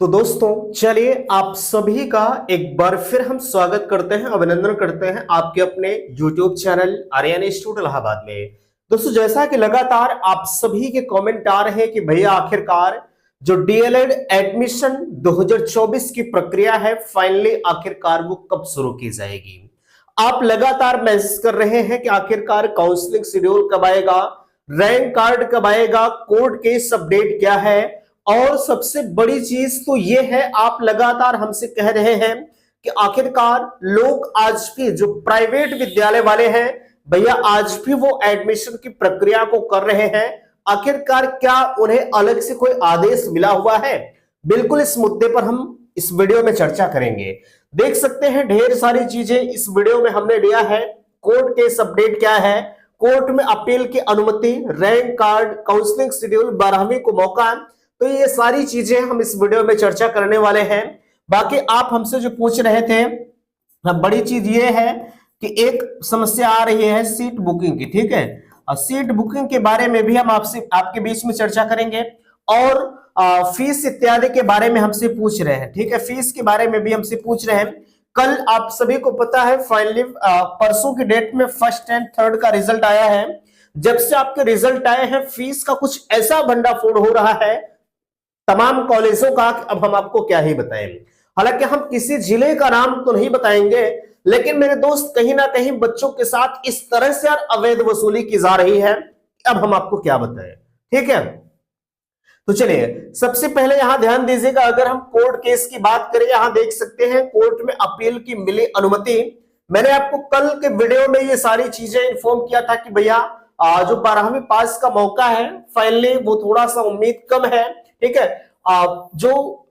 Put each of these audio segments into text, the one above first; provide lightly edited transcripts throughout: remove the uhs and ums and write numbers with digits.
तो दोस्तों चलिए आप सभी का एक बार फिर हम स्वागत करते हैं, अभिनंदन करते हैं आपके अपने YouTube channel Aryan institute Allahabad में। दोस्तों जैसा कि लगातार आप सभी के कमेंट आ रहे हैं कि भैया आखिरकार जो डीएलएड एडमिशन 2024 की प्रक्रिया है फाइनली आखिरकार वो कब शुरू की जाएगी। आप लगातार मैसेज कर रहे हैं कि आखिरकार काउंसलिंग शेड्यूल कब आएगा, रैंक कार्ड कब आएगा, कोर्ट केस अपडेट क्या है, और सबसे बड़ी चीज तो ये है आप लगातार हमसे कह रहे हैं कि आखिरकार लोग आज भी जो प्राइवेट विद्यालय वाले हैं भैया आज भी वो एडमिशन की प्रक्रिया को कर रहे हैं। आखिरकार क्या उन्हें अलग से कोई आदेश मिला हुआ है? बिल्कुल इस मुद्दे पर हम इस वीडियो में चर्चा करेंगे। देख सकते हैं ढेर सारी चीजें इस वीडियो में हमने लिया है। कोर्ट केस अपडेट क्या है, कोर्ट में अपील की अनुमति, रैंक कार्ड, काउंसलिंग शेड्यूल, 12वीं को मौका, तो ये सारी चीजें हम इस वीडियो में चर्चा करने वाले हैं। बाकी आप हमसे जो पूछ रहे थे, बड़ी चीज ये है कि एक समस्या आ रही है सीट बुकिंग की, ठीक है। और सीट बुकिंग के बारे में भी हम आपसे आपके बीच में चर्चा करेंगे और फीस इत्यादि के बारे में हमसे पूछ रहे हैं, ठीक है। फीस के बारे में भी हमसे पूछ रहे हैं। कल आप सभी को पता है फाइनली परसों की डेट में फर्स्ट एंड थर्ड का रिजल्ट आया है। जब से आपके रिजल्ट आए हैं फीस का कुछ ऐसा भंडाफोड़ हो रहा है तमाम कॉलेजों का, अब हम आपको क्या ही बताएं। हालांकि हम किसी जिले का नाम तो नहीं बताएंगे, लेकिन मेरे दोस्त कहीं ना कहीं बच्चों के साथ इस तरह से अवैध वसूली की जा रही है, अब हम आपको क्या बताएं, ठीक है। तो चलिए सबसे पहले यहां ध्यान दीजिएगा, अगर हम कोर्ट केस की बात करें, यहां देख सकते हैं कोर्ट में अपील की मिली अनुमति। मैंने आपको कल के वीडियो में ये सारी चीजें इन्फॉर्म किया था कि भैया जो 12वीं पास का मौका है फाइनली वो थोड़ा सा उम्मीद कम है, ठीक है। जो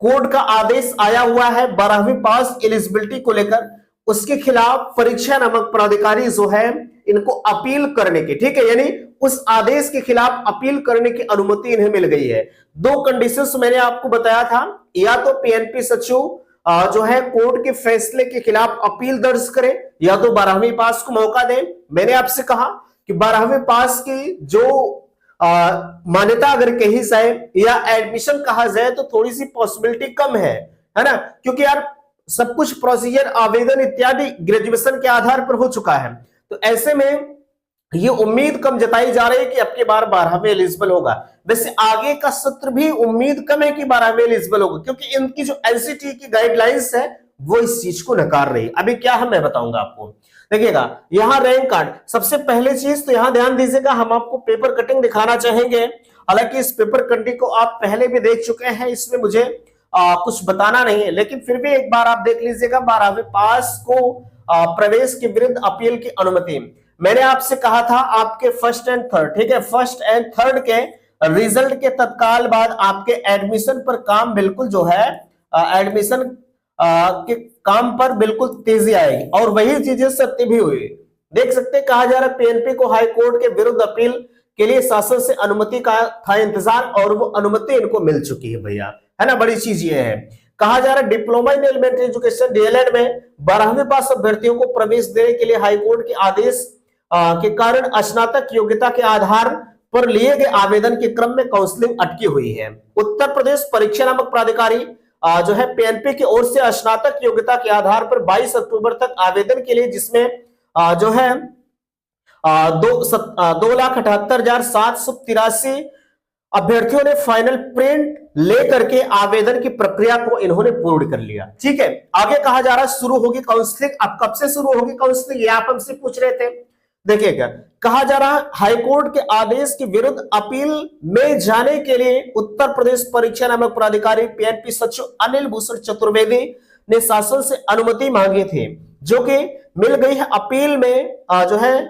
कोर्ट का आदेश आया हुआ है 12वीं पास एलिजिबिलिटी को लेकर, उसके खिलाफ परीक्षा नामक प्राधिकारी जो है इनको अपील करने की, ठीक है, यानी उस आदेश के खिलाफ अपील करने की अनुमति इन्हें मिल गई है। दो कंडीशंस मैंने आपको बताया था, या तो पीएनपी सचिव जो है कोर्ट के फैसले के खिलाफ अपील दर्ज करे, या तो 12वीं पास को मौका दे। मैंने आपसे कहा कि 12वीं पास की जो मान्यता अगर कही जाए या एडमिशन कहा जाए तो थोड़ी सी पॉसिबिलिटी कम है ना, क्योंकि यार सब कुछ प्रोसीजर आवेदन इत्यादि ग्रेजुएशन के आधार पर हो चुका है। तो ऐसे में ये उम्मीद कम जताई जा रही है कि अब की बार 12वीं एलिजिबल होगा। वैसे आगे का सत्र भी उम्मीद कम है कि 12वीं एलिजिबल होगा, क्योंकि इनकी जो एनसीटी की गाइडलाइंस है वो इस चीज को नकार रही है। अभी क्या है मैं बताऊंगा आपको। देखिएगा यहां रैंक कार्ड, सबसे पहले चीज तो यहां ध्यान दीजिएगा, हम आपको पेपर कटिंग दिखाना चाहेंगे। हालांकि इस पेपर कटिंग को आप पहले भी देख चुके हैं, इसमें मुझे कुछ बताना नहीं है, लेकिन फिर भी एक बार आप देख लीजिएगा। 12वीं पास को प्रवेश के विरुद्ध अपील की अनुमति। मैंने आपसे कहा था आपके फर्स्ट एंड थर्ड, ठीक है, फर्स्ट एंड थर्ड के रिजल्ट के तत्काल बाद आपके एडमिशन पर काम बिल्कुल जो है एडमिशन के काम पर बिल्कुल तेजी आएगी, और वही चीजें सत्य भी हुई। देख सकते कहा जा रहा है पीएनपी को हाई कोर्ट के विरुद्ध अपील के लिए शासन से अनुमति का था इंतजार, और वो अनुमति इनको मिल चुकी है भैया, है ना। बड़ी चीज ये है, कहा जा रहा है diploma in elementary education DElEd में 12वीं पास अभ्यर्थियों को प्रवेश देने के लिए हाईकोर्ट के आदेश के कारण स्नातक योग्यता के आधार पर लिए गए आवेदन के क्रम में काउंसलिंग अटकी हुई है। उत्तर प्रदेश परीक्षा नामक प्राधिकारी जो है पीएनपी की ओर से स्नातक योग्यता के आधार पर 22 अक्टूबर तक आवेदन के लिए, जिसमें जो है 2,78,783 अभ्यर्थियों ने फाइनल प्रिंट लेकर के आवेदन की प्रक्रिया को इन्होंने पूर्ण कर लिया, ठीक है। आगे कहा जा रहा है शुरू होगी काउंसलिंग। अब कब से शुरू होगी काउंसलिंग ये आप हमसे पूछ रहे थे। देखिएगा कहा जा रहा है हाईकोर्ट के आदेश के विरुद्ध अपील में जाने के लिए उत्तर प्रदेश परीक्षा नामक प्राधिकारी पीएनपी सचिव अनिल भूषण चतुर्वेदी ने शासन से अनुमति मांगी थी, जो कि मिल गई है। अपील में जो है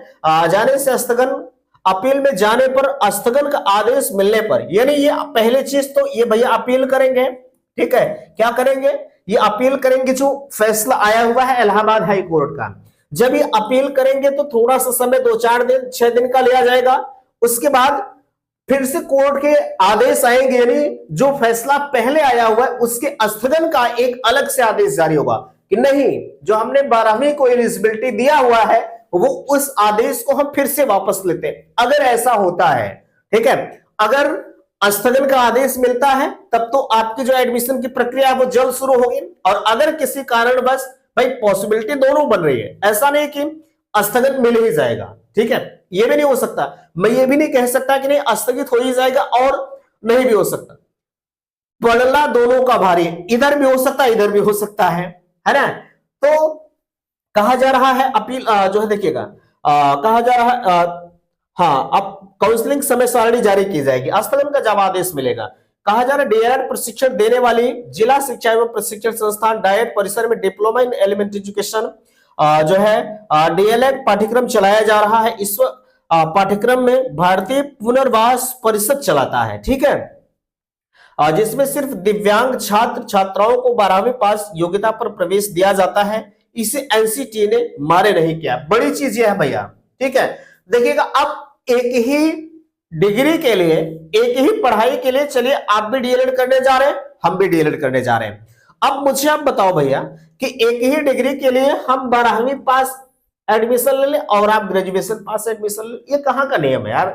जाने से स्थगन, अपील में जाने पर स्थगन का आदेश मिलने पर, यानी ये पहले चीज तो ये भैया अपील करेंगे, ठीक है। क्या करेंगे? ये अपील करेंगे जो फैसला आया हुआ है इलाहाबाद हाई कोर्ट का। जब ये अपील करेंगे तो थोड़ा सा समय 2-4 दिन 6 दिन का लिया जाएगा। उसके बाद फिर से कोर्ट के आदेश आएंगे, यानी जो फैसला पहले आया हुआ है उसके स्थगन का एक अलग से आदेश जारी होगा कि नहीं, जो हमने 12वीं को एलिजिबिलिटी दिया हुआ है वो उस आदेश को हम फिर से वापस लेते हैं। अगर ऐसा होता है, ठीक है, अगर स्थगन का आदेश मिलता है तब तो आपकी जो एडमिशन की प्रक्रिया है वो जल्द शुरू होगी। और अगर किसी कारणवश भाई पॉसिबिलिटी दोनों बन रही है, ऐसा नहीं कि स्थगन मिल ही जाएगा, ठीक है, ये भी नहीं हो सकता। मैं ये भी नहीं कह सकता कि नहीं स्थगित हो ही जाएगा और नहीं भी हो सकता। पलड़ा दोनों का भारी है, इधर भी हो सकता है इधर भी हो सकता है ना। तो कहा जा रहा है अपील जो है देखिएगा कहा जा रहा है हाँ, अब काउंसलिंग समय सारणी जारी की जाएगी, स्थगन का जब आदेश मिलेगा। कहा जा रहा है डीएलएड प्रशिक्षण देने वाली जिला शिक्षा एवं प्रशिक्षण संस्थान डायट परिसर में डिप्लोमा इन एलिमेंट्री एजुकेशन जो है डीएलएड पाठ्यक्रम चलाया जा रहा है। इस पाठ्यक्रम में भारतीय पुनर्वास परिषद चलाता है, ठीक है, जिसमें सिर्फ दिव्यांग छात्र छात्राओं को 12वीं पास योग्यता पर प्रवेश दिया जाता है। इसे एनसीटी ने मारे नहीं किया, बड़ी चीज यह है भैया, ठीक है। देखिएगा अब एक ही डिग्री के लिए, एक ही पढ़ाई के लिए, चलिए आप भी डीएलएड करने जा रहे हैं, हम भी डीएलएड करने जा रहे हैं। अब मुझे आप बताओ भैया कि एक ही डिग्री के लिए हम 12वीं पास एडमिशन ले लें और आप ग्रेजुएशन पास एडमिशन ले, ये कहां का नियम है यार,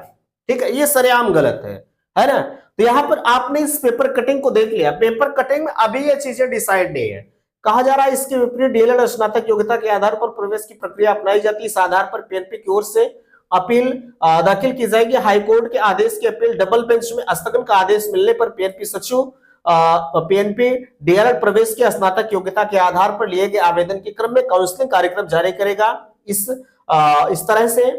ठीक है, ये सरेआम गलत है ना। तो यहां पर आपने इस पेपर कटिंग को देख लिया, पेपर कटिंग में अभी ये चीजें डिसाइड नहीं है। कहा जा रहा है इसके विपरीत डीएलएड स्नातक योग्यता के आधार पर प्रवेश की प्रक्रिया अपनाई जाती है। इस आधार पर पीएनपी की ओर से अपील दाखिल की जाएगी। हाईकोर्ट के आदेश की अपील डबल बेंच में स्थगन का आदेश मिलने पर पीएनपी सचिव पीएनपी डीएलएड प्रवेश की स्नातक योग्यता के आधार पर लिए गए आवेदन के क्रम में काउंसलिंग कार्यक्रम जारी करेगा। इस तरह से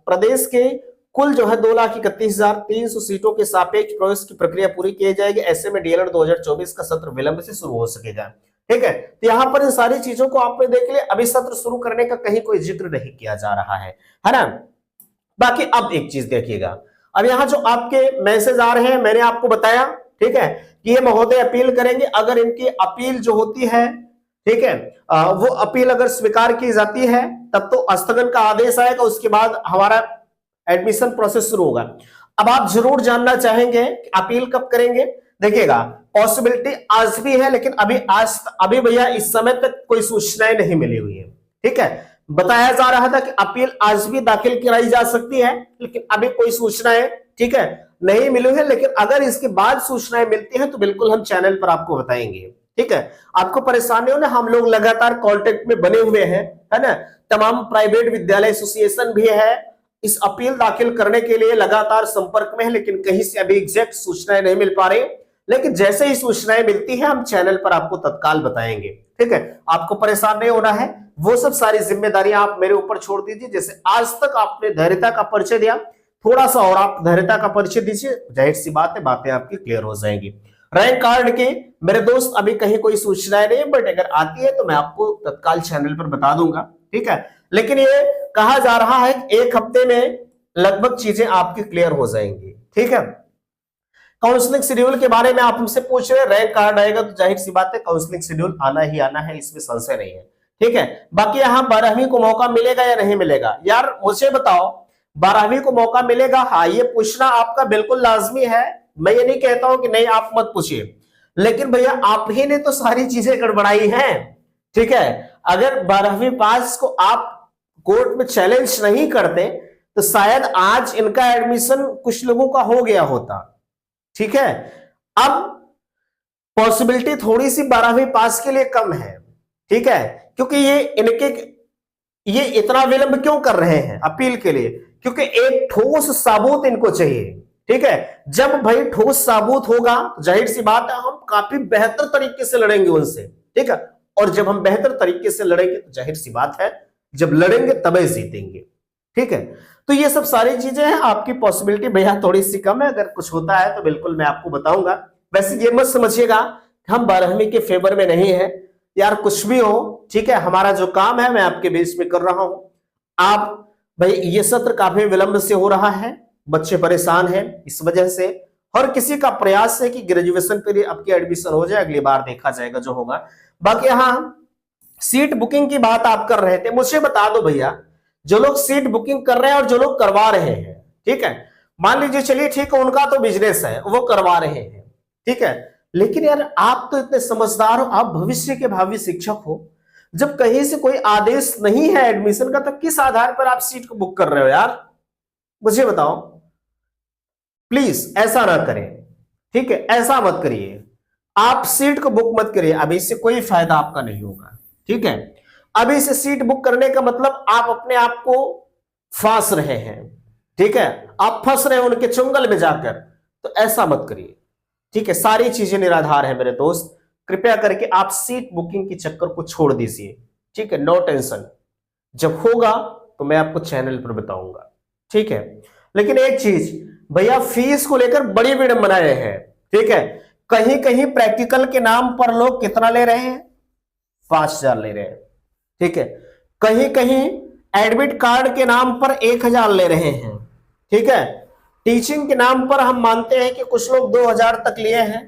प्रदेश के कुल जो है 2,31,300 सीटों के सापेक्ष प्रवेश की प्रक्रिया पूरी की जाएगी। ऐसे में डीएलएड 2024 का सत्र विलंब से शुरू हो सकेगा, ठीक है। तो यहाँ पर इन सारी चीजों को आपने देख लिया, अभी सत्र शुरू करने का कहीं कोई जिक्र नहीं किया जा रहा है ना। बाकी अब एक चीज देखिएगा, अब यहाँ जो आपके मैसेज आ रहे हैं मैंने आपको बताया, ठीक है, कि ये महोदय अपील करेंगे। अगर इनकी अपील जो होती है, ठीक है, वो अपील अगर स्वीकार की जाती है तब तो स्थगन का आदेश आएगा, उसके बाद हमारा एडमिशन प्रोसेस शुरू होगा। अब आप जरूर जानना चाहेंगे कि अपील कब करेंगे। देखिएगा पॉसिबिलिटी आज भी है, लेकिन अभी भैया इस समय तक कोई सूचनाएं नहीं मिली हुई है, ठीक है। बताया जा रहा था कि अपील आज भी दाखिल कराई जा सकती है, लेकिन अभी कोई सूचनाएं, ठीक है, नहीं मिली है। लेकिन अगर इसके बाद सूचनाएं मिलती हैं तो बिल्कुल हम चैनल पर आपको बताएंगे, ठीक है। आपको परेशानी हो ना, हम लोग लगातार कांटेक्ट में बने हुए हैं, है ना। तमाम प्राइवेट विद्यालय एसोसिएशन भी है, इस अपील दाखिल करने के लिए लगातार संपर्क में है, लेकिन कहीं से अभी एग्जैक्ट सूचनाएं नहीं मिल पा रही। लेकिन जैसे ही सूचनाएं मिलती है हम चैनल पर आपको तत्काल बताएंगे, ठीक है। आपको परेशान नहीं होना है, वो सब सारी जिम्मेदारियां आप मेरे ऊपर छोड़ दीजिए। जैसे आज तक आपने धैर्यता का परिचय दिया, थोड़ा सा और आप धैर्यता का परिचय दीजिए, जाहिर सी बात है बातें आपकी क्लियर हो जाएंगी। रैंक कार्ड की मेरे दोस्त अभी कहीं कोई सूचनाएं नहीं, बट अगर आती है तो मैं आपको तत्काल चैनल पर बता दूंगा, ठीक है। लेकिन ये कहा जा रहा है कि 1 हफ्ते में लगभग चीजें आपकी क्लियर हो जाएंगी, ठीक है। काउंसलिंग शेड्यूल के बारे में आप हमसे पूछ रहे हैं, रैंक कार्ड आएगा तो जाहिर सी बात है काउंसलिंग शेड्यूल आना ही आना है, इसमें संशय नहीं है, ठीक है। बाकी यहाँ 12वीं को मौका मिलेगा या नहीं मिलेगा, यार मुझे बताओ 12वीं को मौका मिलेगा? हाँ, ये पूछना आपका बिल्कुल लाजमी है। मैं ये नहीं कहता हूं कि नहीं आप मत पूछिए, लेकिन भैया आप ही ने तो सारी चीजें गड़बड़ाई हैं, ठीक है। अगर 12वीं पास को आप कोर्ट में चैलेंज नहीं करते तो शायद आज इनका एडमिशन कुछ लोगों का हो गया होता, ठीक है। अब पॉसिबिलिटी थोड़ी सी 12वीं पास के लिए कम है, ठीक है, क्योंकि ये इतना विलंब क्यों कर रहे हैं अपील के लिए? क्योंकि एक ठोस सबूत इनको चाहिए, ठीक है। जब भाई ठोस सबूत होगा तो जाहिर सी बात है हम काफी बेहतर तरीके से लड़ेंगे उनसे, ठीक है। और जब हम बेहतर तरीके से लड़ेंगे तो जाहिर सी बात है जब लड़ेंगे तभी जीतेंगे, ठीक है। तो ये सब सारी चीजें हैं, आपकी पॉसिबिलिटी भैया थोड़ी सी कम है। अगर कुछ होता है तो बिल्कुल मैं आपको बताऊंगा। वैसे ये मत समझिएगा हम 12वीं के फेवर में नहीं है यार, कुछ भी हो, ठीक है। हमारा जो काम है मैं आपके बेस में कर रहा हूं। आप भाई ये सत्र काफी विलंब से हो रहा है, बच्चे परेशान हैं इस वजह से। हर किसी का प्रयास है कि ग्रेजुएशन के लिए आपकी एडमिशन हो जाए, अगली बार देखा जाएगा जो होगा। बाकी यहाँ सीट बुकिंग की बात आप कर रहे थे, मुझे बता दो भैया, जो लोग सीट बुकिंग कर रहे हैं और जो लोग करवा रहे हैं, ठीक है, मान लीजिए चलिए ठीक है उनका तो बिजनेस है, वो करवा रहे हैं, ठीक है। लेकिन यार आप तो इतने समझदार हो, आप भविष्य के भावी शिक्षक हो, जब कहीं से कोई आदेश नहीं है एडमिशन का तो किस आधार पर आप सीट को बुक कर रहे हो यार, मुझे बताओ। प्लीज ऐसा ना करें, ठीक है, ऐसा मत करिए। आप सीट को बुक मत करिए, अभी इससे कोई फायदा आपका नहीं होगा, ठीक है। अभी से सीट बुक करने का मतलब आप अपने आप को फांस रहे हैं, ठीक है, आप फंस रहे हैं उनके चुंगल में जाकर, तो ऐसा मत करिए, ठीक है। सारी चीजें निराधार है मेरे दोस्त, कृपया करके आप सीट बुकिंग के चक्कर को छोड़ दीजिए, ठीक है, नो टेंशन। जब होगा तो मैं आपको चैनल पर बताऊंगा, ठीक है। लेकिन एक चीज भैया, फीस को लेकर बड़ी विडंबनाएं हैं, ठीक है। कहीं कहीं प्रैक्टिकल के नाम पर लोग कितना ले रहे हैं, 5,000 ले रहे हैं, ठीक है। कहीं कहीं एडमिट कार्ड के नाम पर 1,000 ले रहे हैं, ठीक है। टीचिंग के नाम पर हम मानते हैं कि कुछ लोग 2,000 तक लिए हैं,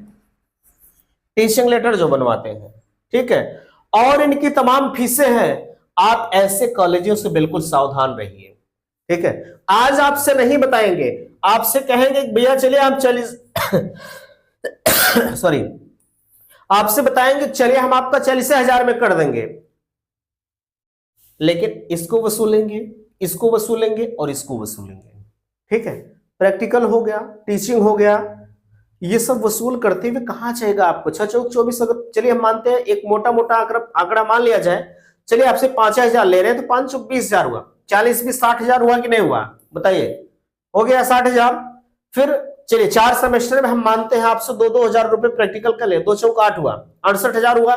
टीचिंग लेटर जो बनवाते हैं, ठीक है। और इनकी तमाम फीसें हैं। आप ऐसे कॉलेजों से बिल्कुल सावधान रहिए, ठीक है। आज आपसे नहीं बताएंगे, आपसे कहेंगे भैया चलिए हम 40 सॉरी, आपसे बताएंगे चलिए हम आपका 40,000 में कर देंगे, लेकिन इसको वसूलेंगे, इसको वसूलेंगे और इसको वसूलेंगे, ठीक है। प्रैक्टिकल हो गया, टीचिंग हो गया, ये सब वसूल करते हुए कहां जाएगा आपको 6 चौक 24। अगर चलिए हम मानते हैं एक मोटा मोटा आंकड़ा मान लिया जाए, चलिए आपसे 5,000 ले रहे हैं तो 5 चौक 20,000 हुआ, 40 भी 60,000 हुआ कि नहीं हुआ, बताइए, हो गया 60,000। फिर चलिए 4 सेमेस्टर में हम मानते हैं आपसे 2,000 रुपए प्रैक्टिकल का ले, 2 चौक 8 हुआ, 68,000 हुआ,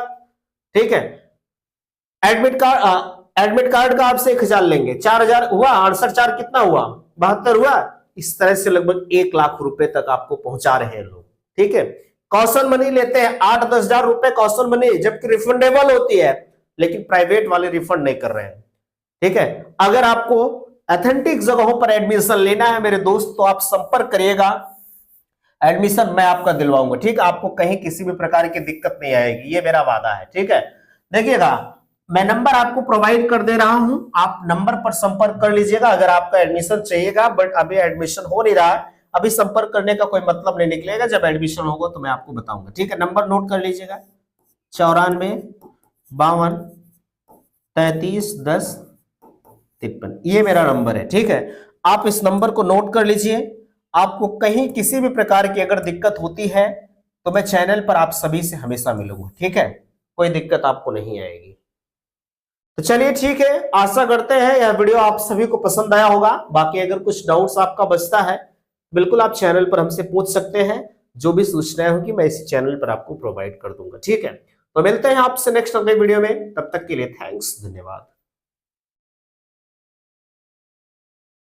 ठीक है। एडमिट कार्ड का आपसे 1,000 लेंगे, 4,000 हुआ, 68 4 कितना हुआ, 72 हुआ। इस तरह से लगभग 1 लाख रुपए तक आपको पहुंचा रहे हैं लोग, ठीक है। कौशल मनी लेते हैं 8-10 हजार रुपए कौशल मनी, जबकि रिफंडेबल होती है, लेकिन प्राइवेट वाले रिफंड नहीं कर रहे हैं, ठीक है। अगर आपको ऑथेंटिक जगहों पर एडमिशन लेना है मेरे दोस्त, तो आप संपर्क करिएगा, एडमिशन मैं आपका दिलवाऊंगा, ठीक। आपको कहीं किसी भी प्रकार की दिक्कत नहीं आएगी, ये मेरा वादा है, ठीक है। देखिएगा, मैं नंबर आपको प्रोवाइड कर दे रहा हूं, आप नंबर पर संपर्क कर लीजिएगा अगर आपका एडमिशन चाहिएगा। बट अभी एडमिशन हो नहीं रहा है, अभी संपर्क करने का कोई मतलब नहीं निकलेगा, जब एडमिशन होगा तो मैं आपको बताऊंगा, ठीक है। नंबर नोट कर लीजिएगा, 94 52 33 10 53, ये मेरा नंबर है, ठीक है। आप इस नंबर को नोट कर लीजिए। आपको कहीं किसी भी प्रकार की अगर दिक्कत होती है तो मैं चैनल पर आप सभी से हमेशा मिलूंगा, ठीक है, कोई दिक्कत आपको नहीं आएगी। तो चलिए ठीक है, आशा करते हैं यह वीडियो आप सभी को पसंद आया होगा। बाकी अगर कुछ डाउट्स आपका बचता है, बिल्कुल आप चैनल पर हमसे पूछ सकते हैं, जो भी सूचनाएं होगी मैं इसी चैनल पर आपको प्रोवाइड कर दूंगा, ठीक है। तो मिलते हैं आपसे नेक्स्ट अगले वीडियो में, तब तक के लिए थैंक्स, धन्यवाद।